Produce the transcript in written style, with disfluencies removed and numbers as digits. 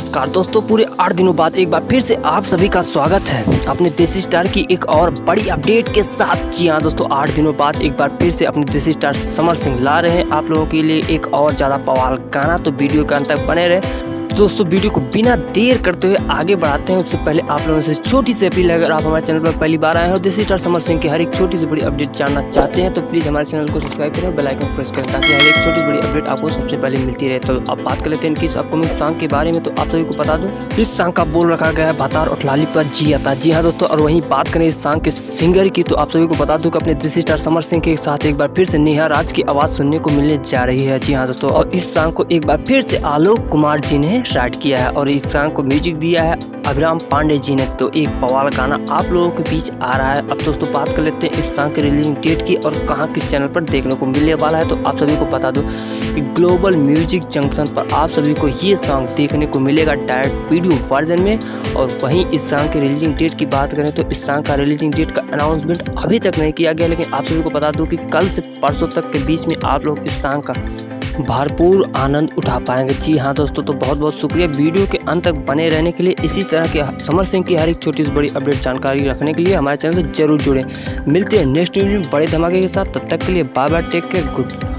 नमस्कार दोस्तों, पूरे 8 दिनों बाद एक बार फिर से आप सभी का स्वागत है अपने देसी स्टार की एक और बड़ी अपडेट के साथ। जी हाँ दोस्तों, 8 दिनों बाद एक बार फिर से अपने देसी स्टार समर सिंह ला रहे हैं आप लोगों के लिए एक और ज़्यादा बवाल गाना। तो वीडियो के अंत तक बने रहे दोस्तों। वीडियो को बिना देर करते हुए आगे बढ़ाते हैं। उससे पहले आप लोगों से छोटी सी अपील है, अगर आप हमारे चैनल पर पहली बार आए हो, देसी स्टार समर सिंह की हर एक छोटी सी बड़ी अपडेट जानना चाहते हैं तो प्लीज़ हमारे चैनल को सब्सक्राइब करें, बेल आइकन प्रेस करें ताकि हर एक छोटी बड़ी अपडेट आपको सबसे पहले मिलती रहे। तो अब बात कर लेते हैं इनकी इस अपकमिंग सॉन्ग के बारे में। तो आप सभी को बता दूं, इस सॉन्ग का बोल रखा गया है भतार और लाली पर जी आता। जी हाँ दोस्तों, और वहीं बात करें इस सॉन्ग के सिंगर की तो आप सभी को बता दूं कि अपने देसी स्टार समर सिंह के साथ एक बार फिर से नेहा राज की आवाज़ सुनने को मिलने जा रही है। जी हाँ दोस्तों, और इस सॉन्ग को एक बार फिर से आलोक कुमार जी ने राइट किया है और इस सॉन्ग को म्यूजिक दिया है अभिराम पांडे जी ने। तो एक बवाल गाना आप लोगों के बीच आ रहा है। अब दोस्तों बात कर लेते हैं इस सॉन्ग के रिलीजिंग डेट की और कहां किस चैनल पर देखने को मिलने वाला है। तो आप सभी को बता दूं कि ग्लोबल म्यूजिक जंक्शन पर आप सभी को ये सॉन्ग देखने को मिलेगा डायरेक्ट वीडियो वर्जन में। और वहीं इस सॉन्ग के रिलीजिंग डेट की बात करें तो इस सॉन्ग का रिलीजिंग डेट का अनाउंसमेंट अभी तक नहीं किया गया, लेकिन आप सभी को बता दूं कि कल से परसों तक के बीच में आप लोग इस सॉन्ग का भरपूर आनंद उठा पाएंगे। जी हाँ दोस्तों, तो बहुत बहुत शुक्रिया वीडियो के अंत तक बने रहने के लिए। इसी तरह के समर सिंह की हर एक छोटी सी बड़ी अपडेट जानकारी रखने के लिए हमारे चैनल से जरूर जुड़ें। मिलते हैं नेक्स्ट वीडियो में बड़े धमाके के साथ। तब तक के लिए bye bye, take care, good.